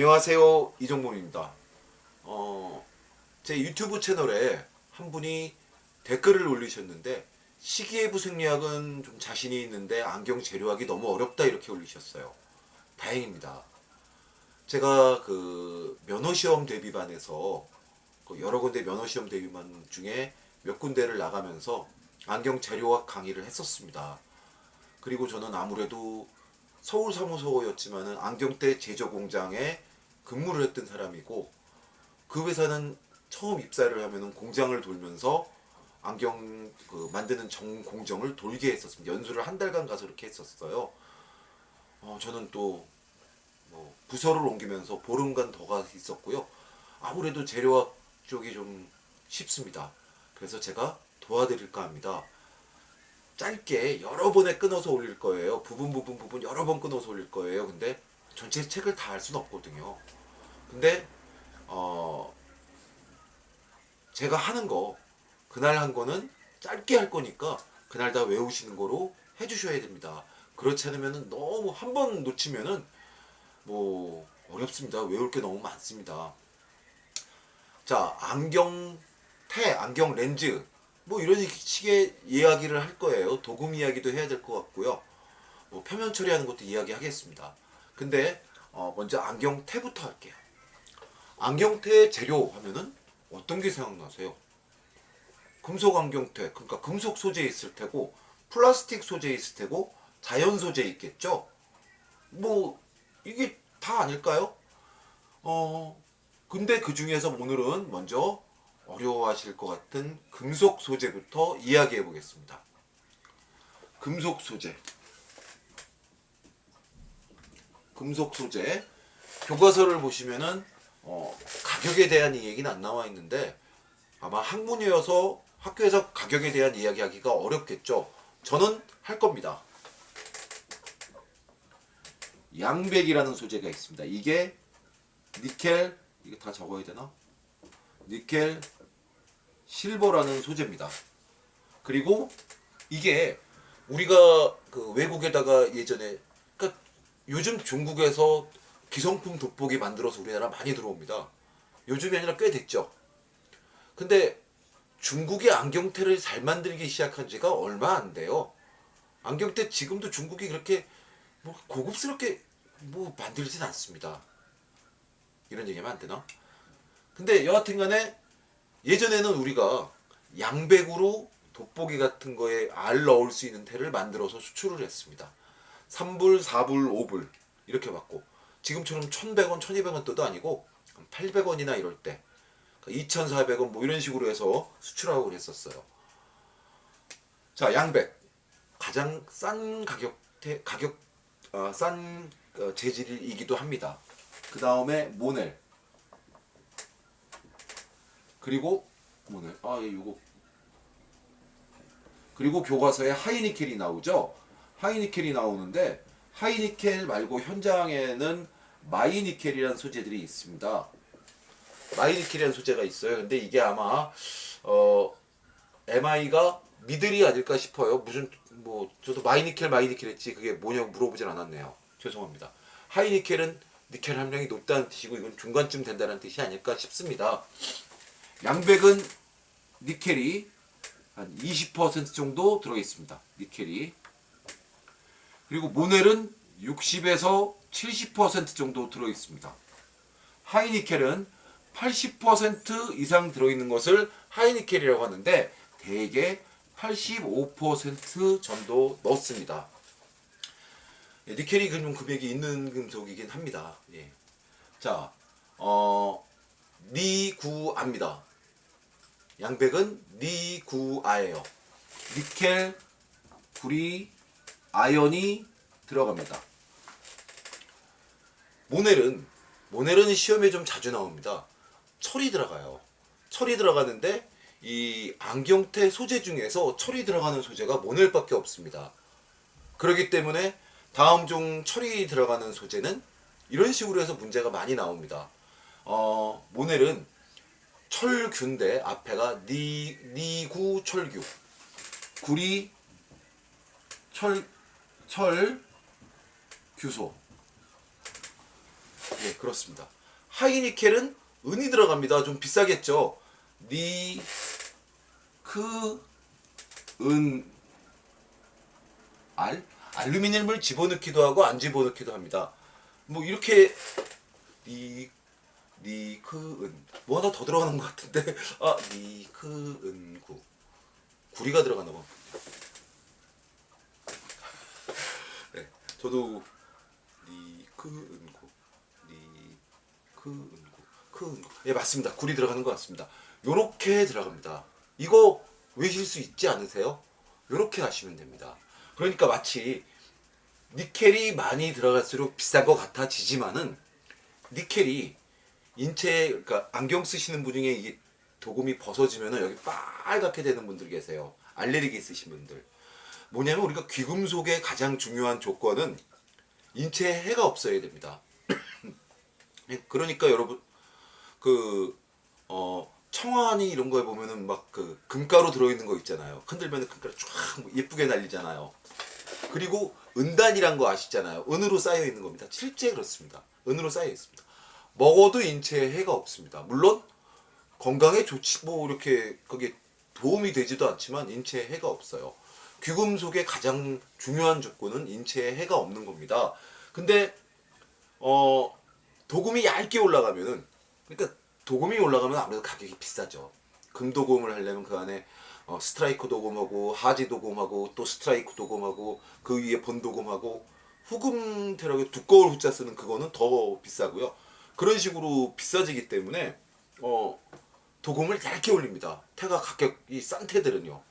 안녕하세요, 이종범입니다. 제 유튜브 채널에 한 분이 댓글을 올리셨는데 시기예부 생리학은 좀 자신이 있는데 안경 재료하기 너무 어렵다 이렇게 올리셨어요. 다행입니다. 제가 그 면허시험 대비반에서 그 여러 군데 면허시험 대비반 중에 몇 군데를 나가면서 안경 재료학 강의를 했었습니다. 그리고 저는 아무래도 서울 사무소였지만은 안경테 제조 공장에 근무를 했던 사람이고, 그 회사는 처음 입사를 하면은 공장을 돌면서 안경 그 만드는 정 공정을 돌게 했었습니다. 연수를 한 달간 가서 이렇게 했었어요. 저는 또 뭐 부서를 옮기면서 보름간 더 가 있었고요. 아무래도 재료학 쪽이 좀 쉽습니다. 그래서 제가 도와드릴까 합니다. 짧게 여러 번에 끊어서 올릴 거예요. 부분 여러 번 끊어서 올릴 거예요. 근데 전체 책을 다 할 수는 없거든요. 근데 어 제가 하는 거, 그날 한 거는 짧게 할 거니까 그날 다 외우시는 거로 해주셔야 됩니다. 그렇지 않으면 너무 한 번 놓치면은 뭐 어렵습니다. 외울 게 너무 많습니다. 자, 안경 렌즈 뭐 이런 식의 이야기를 할 거예요. 도금 이야기도 해야 될 것 같고요. 뭐 표면 처리하는 것도 이야기하겠습니다. 근데 먼저 안경테부터 할게요. 안경테 재료 하면은 어떤 게 생각나세요? 금속 안경테, 그러니까 금속 소재 있을 테고, 플라스틱 소재 있을 테고, 자연 소재 있겠죠? 뭐 이게 다 아닐까요? 근데 그 중에서 오늘은 먼저 어려워하실 것 같은 금속 소재부터 이야기해 보겠습니다. 금속 소재. 금속 소재. 교과서를 보시면은 가격에 대한 얘기는 안 나와 있는데 아마 학문이어서 학교에서 가격에 대한 이야기하기가 어렵겠죠. 저는 할 겁니다. 양백이라는 소재가 있습니다. 이게 니켈, 이게 다 적어야 되나? 니켈 실버라는 소재입니다. 그리고 이게 우리가 그 외국에다가 예전에, 그러니까 요즘 중국에서 기성품 돋보기 만들어서 우리나라 많이 들어옵니다. 요즘이 아니라 꽤 됐죠. 근데 중국이 안경테를 잘 만들기 시작한 지가 얼마 안 돼요. 안경테 지금도 중국이 그렇게 뭐 고급스럽게 뭐 만들진 않습니다. 이런 얘기하면 안 되나? 근데 여하튼 간에 예전에는 우리가 양백으로 돋보기 같은 거에 알 넣을 수 있는 테를 만들어서 수출을 했습니다. 3불, 4불, 5불 이렇게 받고, 지금처럼 1,100원, 1,200원 또도 아니고 800원이나 이럴 때 2,400원 뭐 이런 식으로 해서 수출하고 그랬었어요. 자, 양백 가장 싼 싼 재질이기도 합니다. 그 다음에 모넬, 그리고 모넬, 요거, 그리고 교과서에 하이니켈이 나오죠. 하이니켈이 나오는데 하이니켈 말고 현장에는 마이니켈이라는 소재들이 있습니다. 마이니켈이라는 소재가 있어요. 근데 이게 아마 MI가 미들이 아닐까 싶어요. 무슨 뭐 저도 마이니켈 했지 그게 뭐냐고 물어보진 않았네요. 죄송합니다. 하이니켈은 니켈 함량이 높다는 뜻이고 이건 중간쯤 된다는 뜻이 아닐까 싶습니다. 양백은 니켈이 한 20% 정도 들어있습니다. 니켈이. 그리고 모넬은 60에서 70% 정도 들어있습니다. 하이니켈은 80% 이상 들어있는 것을 하이니켈이라고 하는데 대개 85% 정도 넣습니다. 니켈이 좀 금액이 있는 금속이긴 합니다. 예. 자, 니구아입니다. 양백은 니구아예요. 니켈, 구리, 아연이 들어갑니다. 모넬은 시험에 좀 자주 나옵니다. 철이 들어가요. 철이 들어가는데 이 안경테 소재 중에서 철이 들어가는 소재가 모넬밖에 없습니다. 그렇기 때문에 다음 중 철이 들어가는 소재는 이런 식으로 해서 문제가 많이 나옵니다. 모넬은 철규인데 앞에가 니구 철규, 구리 철 규소, 예, 그렇습니다. 하이니켈은 은이 들어갑니다. 좀 비싸겠죠. 은, 알루미늄을 집어넣기도 하고 안 집어넣기도 합니다. 뭐 이렇게 니크은 뭐 하나 더 들어가는 것 같은데 니크은구 구리가 들어가나 봐. 네, 저도 니크은구 크은구 예 맞습니다. 구리 들어가는 것 같습니다. 요렇게 들어갑니다. 이거 외실 수 있지 않으세요? 요렇게 하시면 됩니다. 그러니까 마치 니켈이 많이 들어갈수록 비싼 것 같아지지만은 니켈이 인체 그러니까 안경 쓰시는 분 중에 이게 도금이 벗어지면은 여기 빨갛게 되는 분들 계세요. 알레르기 있으신 분들. 뭐냐면 우리가 귀금속의 가장 중요한 조건은 인체에 해가 없어야 됩니다. 그러니까 여러분 청아니 이런 거에 보면은 막 그 금가루 들어있는 거 있잖아요. 흔들면 금가루 쫙 예쁘게 날리잖아요. 그리고 은단이란 거 아시잖아요. 은으로 쌓여 있는 겁니다. 실제 그렇습니다. 은으로 쌓여 있습니다. 먹어도 인체에 해가 없습니다. 물론 건강에 좋지 뭐 이렇게 그게 도움이 되지도 않지만 인체에 해가 없어요. 귀금속의 가장 중요한 조건은 인체에 해가 없는 겁니다. 근데 도금이 얇게 올라가면은 그러니까 도금이 올라가면 아무래도 가격이 비싸죠. 금도금을 하려면 그 안에 스트라이크 도금하고 하지 도금하고 또 스트라이크 도금하고 그 위에 본도금하고 후금 테라고 두꺼운 후자 쓰는 그거는 더 비싸고요. 그런 식으로 비싸지기 때문에 도금을 얇게 올립니다. 태가 가격이 싼 태들은요.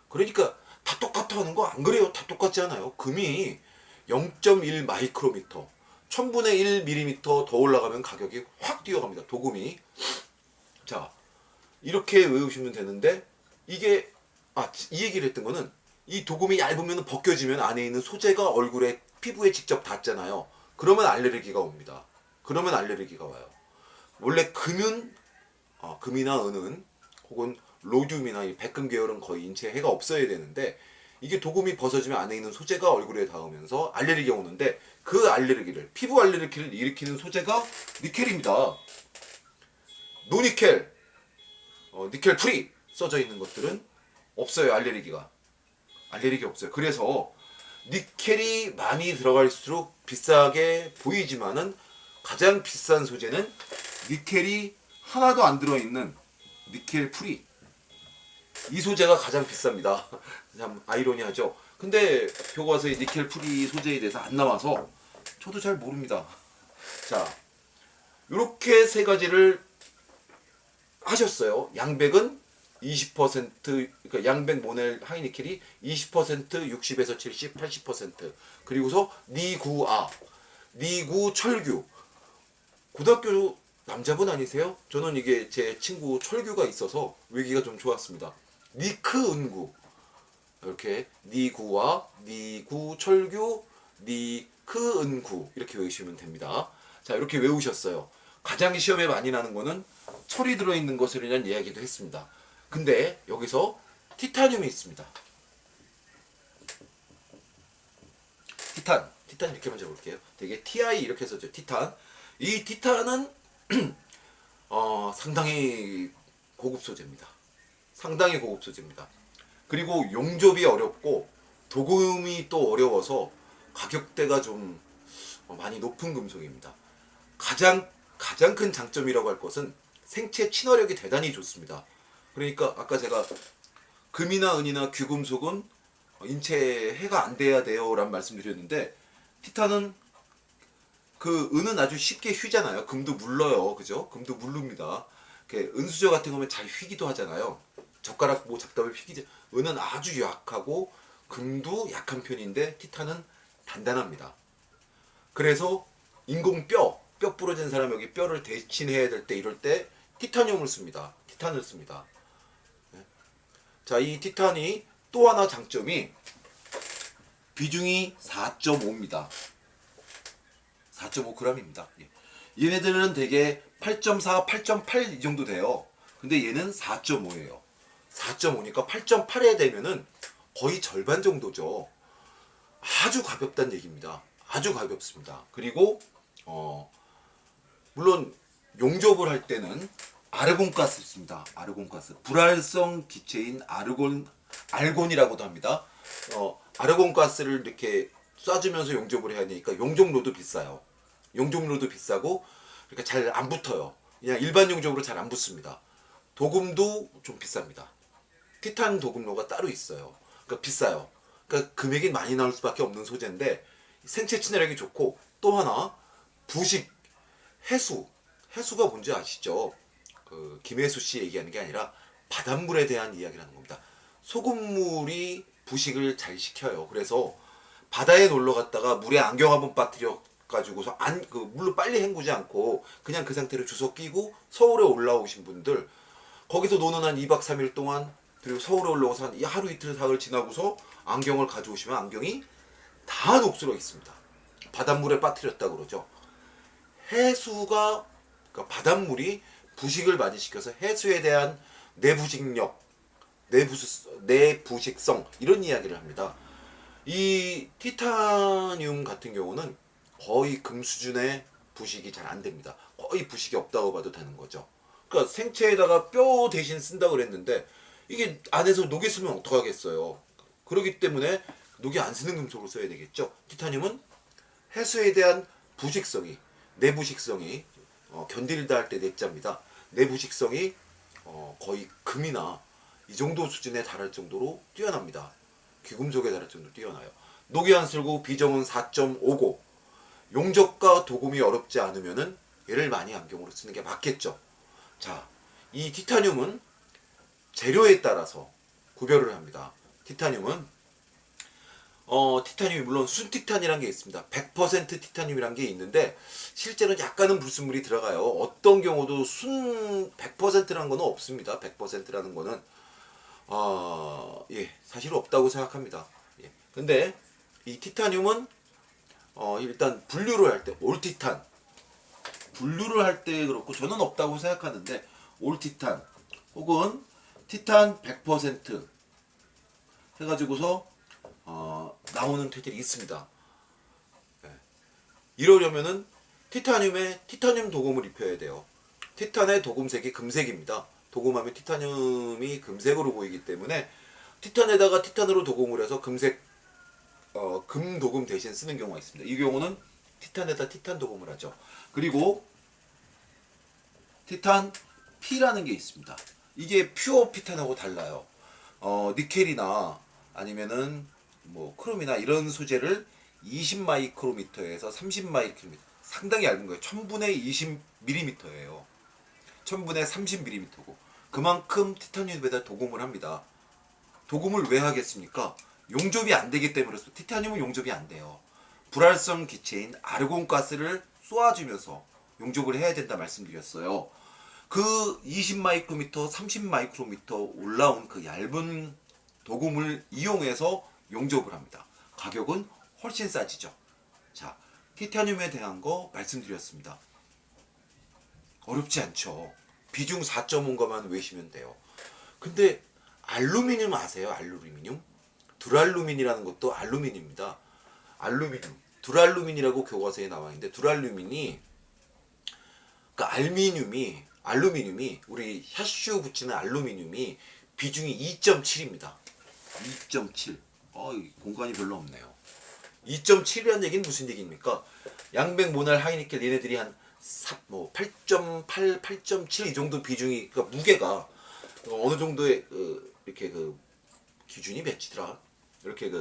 그러니까 다 똑같아 하는 거 안 그래요. 다 똑같지 않아요. 금이 0.1 마이크로미터 1000분의 1 밀리미터 더 올라가면 가격이 확 뛰어갑니다. 도금이. 자, 이렇게 외우시면 되는데 이게 이 얘기를 했던 거는 이 도금이 얇으면 벗겨지면 안에 있는 소재가 얼굴에 피부에 직접 닿잖아요. 그러면 알레르기가 옵니다. 그러면 알레르기가 와요. 원래 금이나 은은 혹은 로듐이나 이 백금 계열은 거의 인체에 해가 없어야 되는데 이게 도금이 벗어지면 안에 있는 소재가 얼굴에 닿으면서 알레르기가 오는데 그 알레르기를 피부 알레르기를 일으키는 소재가 니켈입니다. 노니켈, 니켈 프리 써져 있는 것들은 없어요. 알레르기 없어요. 그래서 니켈이 많이 들어갈수록 비싸게 보이지만은 가장 비싼 소재는 니켈이 하나도 안 들어있는 니켈 프리. 이 소재가 가장 비쌉니다. 참 아이러니하죠. 근데 교과서에 니켈 프리 소재에 대해서 안 나와서 저도 잘 모릅니다. 자, 이렇게 세 가지를 하셨어요. 양백은 20% 그러니까 양백 모넬 하이니켈이 20% 60에서 70, 80% 그리고서 니구 철규 고등학교 남자분 아니세요? 저는 이게 제 친구 철규가 있어서 외기가 좀 좋았습니다. 니크 은구 이렇게 니구와 니구 철규 니크 은구 이렇게 외우시면 됩니다. 자 이렇게 외우셨어요. 가장 시험에 많이 나는 거는 철이 들어있는 것에 대한 이야기도 했습니다. 근데 여기서 티타늄이 있습니다. 티탄 이렇게 먼저 볼게요. 되게 TI 이렇게 써죠. 티탄. 이 티탄은 상당히 고급 소재입니다. 상당히 고급 소재입니다. 그리고 용접이 어렵고 도금이 또 어려워서 가격대가 좀 많이 높은 금속입니다. 가장 큰 장점이라고 할 것은 생체 친화력이 대단히 좋습니다. 그러니까 아까 제가 금이나 은이나 귀금속은 인체에 해가 안 돼야 돼요 라는 말씀드렸는데 티탄은 그 은은 아주 쉽게 휘잖아요. 금도 물러요. 그죠? 금도 물릅니다. 은수저 같은 거면 잘 휘기도 하잖아요. 젓가락 뭐 잡다 보면 휘기죠. 은은 아주 약하고 금도 약한 편인데 티탄은 단단합니다. 그래서 인공뼈 부러진 사람 여기 뼈를 대신해야 될 때 이럴 때 티타늄을 씁니다. 티탄을 씁니다. 자, 이 티탄이 또 하나 장점이 비중이 4.5입니다. 4.5g입니다. 얘네들은 되게 8.4, 8.8 이 정도 돼요. 근데 얘는 4.5예요. 4.5니까 8.8에 되면은 거의 절반 정도죠. 아주 가볍다는 얘기입니다. 아주 가볍습니다. 그리고 물론 용접을 할 때는 아르곤가스 씁니다. 아르곤가스. 불활성 기체인 알곤이라고도 합니다. 아르곤가스를 이렇게 쏴주면서 용접을 해야 되니까 용접료도 비싸요. 용접료도 비싸고 그러니까 잘 안 붙어요. 그냥 일반 용접으로 잘 안 붙습니다. 도금도 좀 비쌉니다. 티탄 도금료가 따로 있어요. 그러니까 비싸요. 그러니까 금액이 많이 나올 수밖에 없는 소재인데 생체 친화력이 좋고 또 하나 부식 해수가 뭔지 아시죠? 그 김혜수 씨 얘기하는 게 아니라 바닷물에 대한 이야기라는 겁니다. 소금물이 부식을 잘 시켜요. 그래서 바다에 놀러 갔다가 물에 안경 한번 빠뜨려 가지고서 그 물로 빨리 헹구지 않고 그냥 그 상태로 주워 끼고 서울에 올라오신 분들 거기서 노는 한 2박 3일 동안 그리고 서울에 올라와서 한 하루 이틀 사흘 지나고서 안경을 가져오시면 안경이 다 녹슬어 있습니다. 바닷물에 빠뜨렸다 그러죠. 해수가 그러니까 바닷물이 부식을 많이 시켜서 해수에 대한 내부식력, 내부식성 이런 이야기를 합니다. 이 티타늄 같은 경우는 거의 금 수준의 부식이 잘 안 됩니다. 거의 부식이 없다고 봐도 되는 거죠. 그러니까 생체에다가 뼈 대신 쓴다고 그랬는데 이게 안에서 녹이 쓰면 어떡하겠어요. 그렇기 때문에 녹이 안 쓰는 금속을 써야 되겠죠. 티타늄은 해수에 대한 부식성이 내부식성이 견딜다 할 때 내자입니다. 내부식성이 거의 금이나 이 정도 수준에 달할 정도로 뛰어납니다. 귀금속에 달할 정도로 뛰어나요. 녹이 안 쓸고 비정은 4.59. 용접과 도금이 어렵지 않으면은 얘를 많이 안경으로 쓰는 게 맞겠죠. 자, 이 티타늄은 재료에 따라서 구별을 합니다. 티타늄은 티타늄이 물론 순티탄이라는 게 있습니다. 100% 티타늄이라는 게 있는데 실제로는 약간은 불순물이 들어가요. 어떤 경우도 순 100%라는 거는 없습니다. 100%라는 거는 사실 없다고 생각합니다. 예. 근데 이 티타늄은 일단 분류를 할 때 올티탄 분류를 할 때 그렇고 저는 없다고 생각하는데 올티탄 혹은 티탄 100% 해가지고서 나오는 퇴질이 있습니다. 네. 이러려면은 티타늄에 티타늄 도금을 입혀야 돼요. 티탄의 도금색이 금색입니다. 도금하면 티타늄이 금색으로 보이기 때문에 티탄에다가 티탄으로 도금을 해서 금색 금 도금 대신 쓰는 경우가 있습니다. 이 경우는 티탄에다 티탄 도금을 하죠. 그리고 티탄 P라는 게 있습니다. 이게 퓨어 티탄하고 달라요. 니켈이나 아니면은 뭐 크롬이나 이런 소재를 20 마이크로미터에서 30 마이크로미터 상당히 얇은 거예요. 1000분의 20mm예요. 1000분의 30mm고 그만큼 티타늄에다 도금을 합니다. 도금을 왜 하겠습니까? 용접이 안 되기 때문에 티타늄은 용접이 안 돼요. 불활성 기체인 아르곤가스를 쏘아주면서 용접을 해야 된다 말씀드렸어요. 그 20 마이크로미터, 30 마이크로미터 올라온 그 얇은 도금을 이용해서 용접을 합니다. 가격은 훨씬 싸지죠. 자, 티타늄에 대한 거 말씀드렸습니다. 어렵지 않죠. 비중 4.5인 것만 외시면 돼요. 근데 알루미늄 아세요? 알루미늄? 두랄루민이라는 것도 알루민입니다. 알루미늄. 두랄루민이라고 교과서에 나와 있는데 두랄루민이 그러니까 알루미늄이 우리 샤슈 붙이는 알루미늄이 비중이 2.7입니다. 2.7. 공간이 별로 없네요. 2.7이라는 얘기는 무슨 얘기입니까? 양백, 모날, 하이니켈 얘네들이 한 8.8, 8.7 이 정도 비중이 그러니까 무게가 어느 정도의 이렇게 그 기준이 몇이더라? 이렇게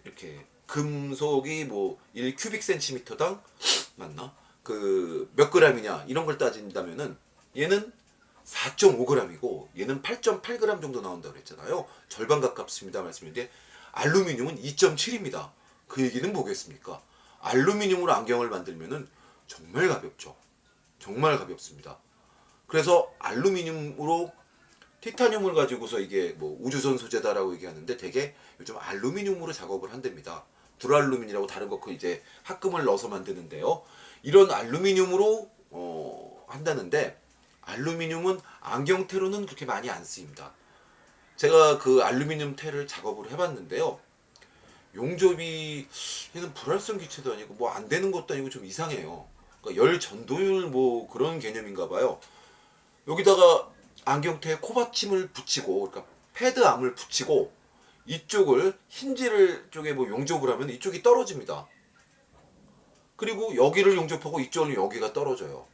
이렇게 금속이 1 큐빅 센티미터당 맞나? 그 몇 그램이냐 이런 걸 따진다면은 얘는 4.5g이고 얘는 8.8g 정도 나온다고 그랬잖아요. 절반 가깝습니다 말씀인데 알루미늄은 2.7입니다. 그 얘기는 뭐겠습니까? 알루미늄으로 안경을 만들면은 정말 가볍죠. 정말 가볍습니다. 그래서 알루미늄으로 티타늄을 가지고서 이게 우주선 소재다라고 얘기하는데 되게 요즘 알루미늄으로 작업을 한답니다. 두랄루민이라고 다른 거 이제 합금을 넣어서 만드는데요. 이런 알루미늄으로 한다는데 알루미늄은 안경테로는 그렇게 많이 안 쓰입니다. 제가 그 알루미늄 테를 작업을 해봤는데요. 용접이 얘는 불활성 기체도 아니고 안 되는 것도 아니고 좀 이상해요. 그러니까 열 전도율 뭐 그런 개념인가 봐요. 여기다가 안경테에 코받침을 붙이고, 그러니까 패드암을 붙이고 이쪽을 힌지를 쪽에 뭐 용접을 하면 이쪽이 떨어집니다. 그리고 여기를 용접하고 이쪽은 여기가 떨어져요.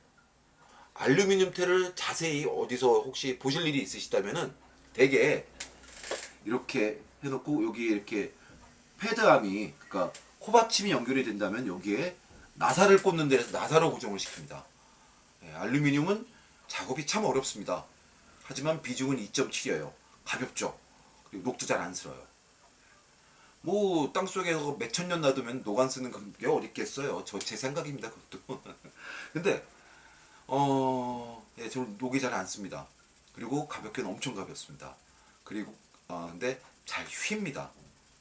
알루미늄 테를 자세히 어디서 혹시 보실 일이 있으시다면은 되게 이렇게 해놓고 여기 이렇게 패드암이, 그러니까 코받침이 연결이 된다면 여기에 나사를 꽂는 데에서 나사로 고정을 시킵니다. 알루미늄은 작업이 참 어렵습니다. 하지만 비중은 2.7이에요. 가볍죠. 그리고 녹도 잘 안 슬어요. 뭐 땅속에서 몇천 년 놔두면 노간 쓰는 게 어디 있겠어요. 제 생각입니다. 그것도. 근데 저는 녹이 잘 안 씁니다. 그리고 가볍게는 엄청 가볍습니다. 그리고 근데 잘 휩니다.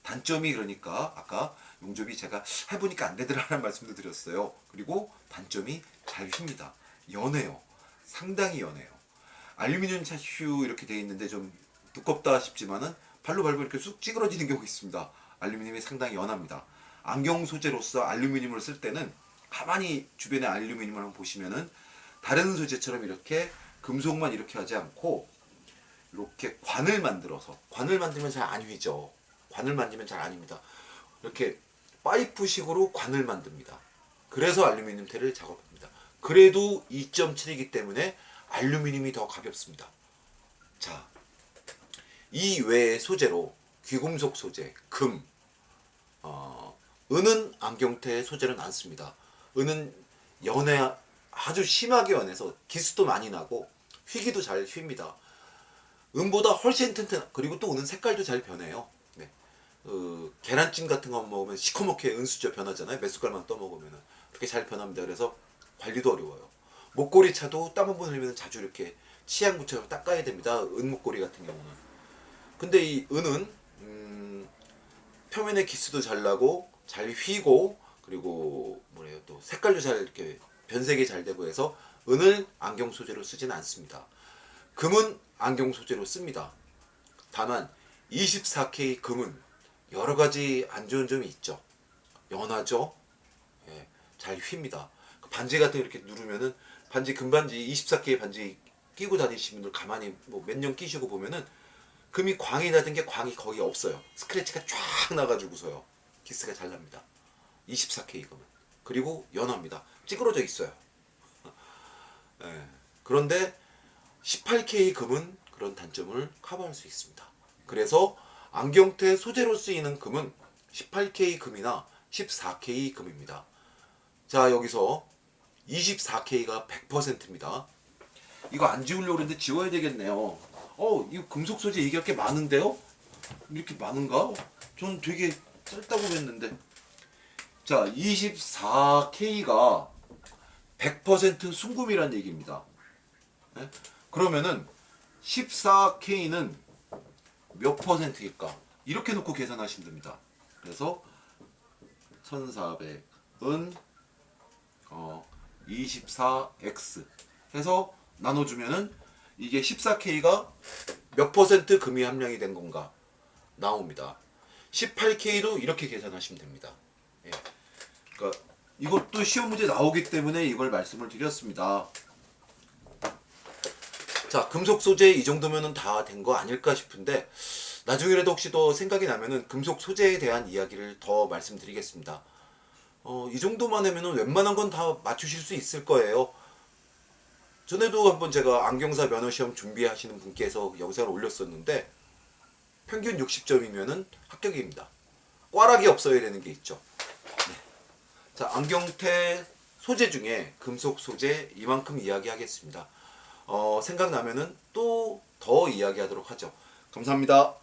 단점이, 그러니까 아까 용접이 제가 해보니까 안 되더라는 말씀도 드렸어요. 그리고 단점이 잘 휩니다. 연해요. 상당히 연해요. 알루미늄 샤슈 이렇게 돼 있는데 좀 두껍다 싶지만은 발로 밟으면 이렇게 쑥 찌그러지는 경우가 있습니다. 알루미늄이 상당히 연합니다. 안경 소재로서 알루미늄을 쓸 때는 가만히 주변의 알루미늄을 한번 보시면은 다른 소재처럼 이렇게 금속만 이렇게 하지 않고 이렇게 관을 만들어서, 관을 만들면 잘 안 휘죠. 관을 만들면 잘 안 휘니다. 이렇게 파이프식으로 관을 만듭니다. 그래서 알루미늄 테를 작업합니다. 그래도 2.7이기 때문에 알루미늄이 더 가볍습니다. 자, 이 외의 소재로 귀금속 소재, 금, 은은 안경테의 소재는 않습니다. 은은 아주 심하게 연해서 기스도 많이 나고 휘기도 잘 휩니다. 은보다 훨씬 튼튼, 그리고 또 은은 색깔도 잘 변해요. 네. 계란찜 같은 거 먹으면 시커멓게 은수저 변하잖아요. 몇 숟갈만 떠먹으면 그렇게 잘 변합니다. 그래서 관리도 어려워요. 목걸이 차도 땀 한 번 흘리면 자주 이렇게 치약 묻혀서 닦아야 됩니다. 은 목걸이 같은 경우는. 근데 이 은은 표면에 기스도 잘 나고 잘 휘고, 그리고 뭐래요, 또 색깔도 잘 이렇게 변색이 잘 되고 해서 은을 안경 소재로 쓰지는 않습니다. 금은 안경 소재로 씁니다. 다만 24K 금은 여러 가지 안 좋은 점이 있죠. 연하죠. 예, 잘 휩니다. 반지 같은 거 이렇게 누르면은, 반지, 금반지 24K 반지 끼고 다니시는 분들 가만히 뭐 몇 년 끼시고 보면은 금이 광이 나던 게 광이 거의 없어요. 스크래치가 쫙 나가지고서요. 기스가 잘 납니다. 24K 금은. 그리고 연합니다. 찌그러져 있어요. 예. 그런데 18K 금은 그런 단점을 커버할 수 있습니다. 그래서 안경테 소재로 쓰이는 금은 18K 금이나 14K 금입니다. 자, 여기서 24K가 100%입니다. 이거 안 지우려고 그랬는데 지워야 되겠네요. 이거 금속 소재 얘기할 게 많은데요? 이렇게 많은가? 저는 되게 짧다고 했는데. 자, 24K가 100% 순금이란 얘기입니다. 네? 그러면은 14K는 몇 %일까? 이렇게 놓고 계산하시면 됩니다. 그래서 1400은 24x 해서 나눠주면은 이게 14K가 몇 % 금이 함량이 된 건가 나옵니다. 18K도 이렇게 계산하시면 됩니다. 예. 그러니까 이것도 시험 문제 나오기 때문에 이걸 말씀을 드렸습니다. 자, 금속 소재 이 정도면은 다 된 거 아닐까 싶은데, 나중에라도 혹시 더 생각이 나면은 금속 소재에 대한 이야기를 더 말씀드리겠습니다. 이 정도만 하면은 웬만한 건 다 맞추실 수 있을 거예요. 전에도 한번 제가 안경사 면허시험 준비하시는 분께서 영상을 올렸었는데 평균 60점이면은 합격입니다. 꽈락이 없어야 되는 게 있죠. 네. 자, 안경테 소재 중에 금속 소재 이만큼 이야기하겠습니다. 생각나면은 또 더 이야기하도록 하죠. 감사합니다.